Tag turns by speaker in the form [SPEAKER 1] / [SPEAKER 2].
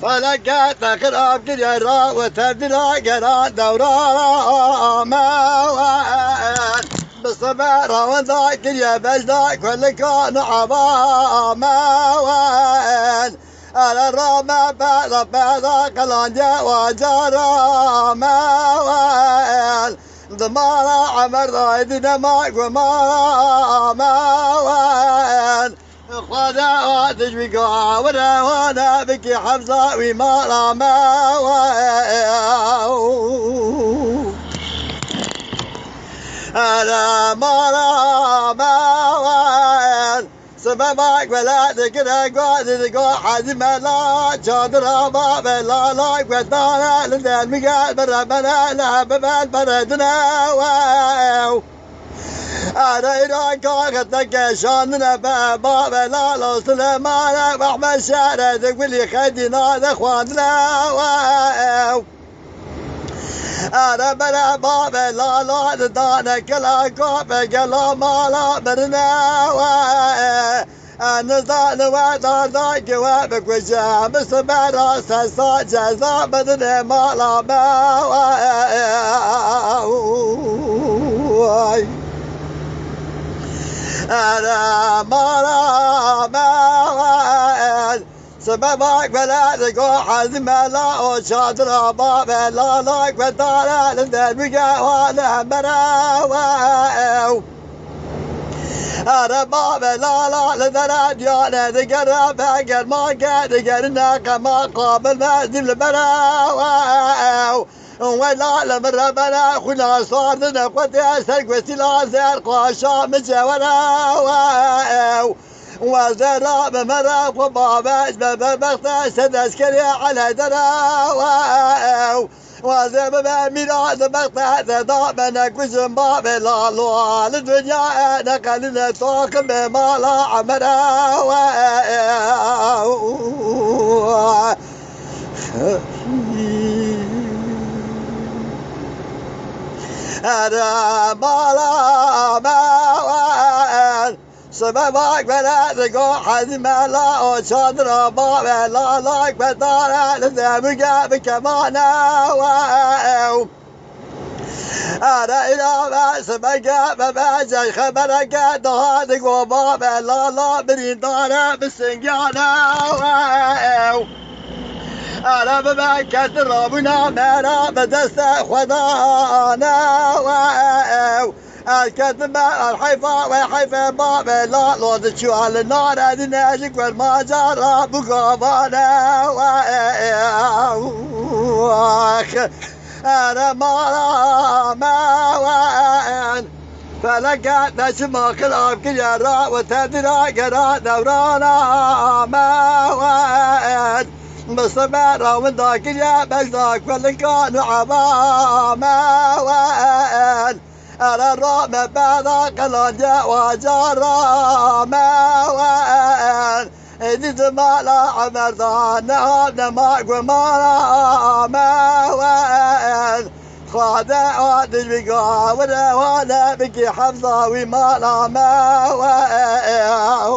[SPEAKER 1] فلقيت خراب ديرا وتبدلا قران دورا موان بالصبر وذاك يا بلدك واللي كان عبا موان على الرمى بلا قلان جا وجارا موان ضمارا عمر ضايدنا ماك ومارا موان خذا تجبي قاورا وانا بكي حفظة ومارا موان أنا مارا موان سببك ولا تقرأ قوة حزم لا شادر باب لا لا قدانا لندن مقال بربنا لا ببال بردنا واو أنا إيران كاغتك شاننا باب لا لا سليمان وأحمد شارع تقولي خدينا إخواننا واو أنا بلا باب لا لا دانا كلا كوب كلا مالا برنا واو أنا ذا وذا ذا جوابك وجام سبرا ساسا جزا بدنا مالا واو أنا مالا موان سببك بلا تقو حزم لا وشادر باب لا لا قدانا لندن بقى وانا مراوو أنا باب لا لا لندن ديانا تقرب أقر ما قد قرنا كما قابل مازل المراوو ولا لمر بلا خلا صار لنا قد يسرق وسلا زرق وشام جونا وزرا بمرا وباباش ببغتا سدسكري على درا وزر بميراد بغتا تضامنا كوزن باب لا لا الدنيا نقلنا طاق بمالا عمرا أنا مالا موان سببك بلا تقو حزم لا وشادر باب لا لا قدانا لذبك بكمانا واو أنا إلى ما سبق بباجي خبرك دهاتك وباب لا لا بريدانا بالسنجانا واو أنا ببكت ربنا منا بدست خدانا واو الكتب الحيفا وحيفا باب لا لوز شو على النار هذه ناجك والما جرى بقابانا واخ أنا ما وان فلقيت نشمة خلاف كجرا وتدرى قرا دورانا ما وان بالصبر ومن ذاك يا بلدك واللي كانوا عبا ما وان أنا الرامة بعد قلان جا وجارا ما وان إذا زمالا عمر ذانا نماك ومالا ما وان خادع وادج بقا وانا بكي حفظة ومالا ما وان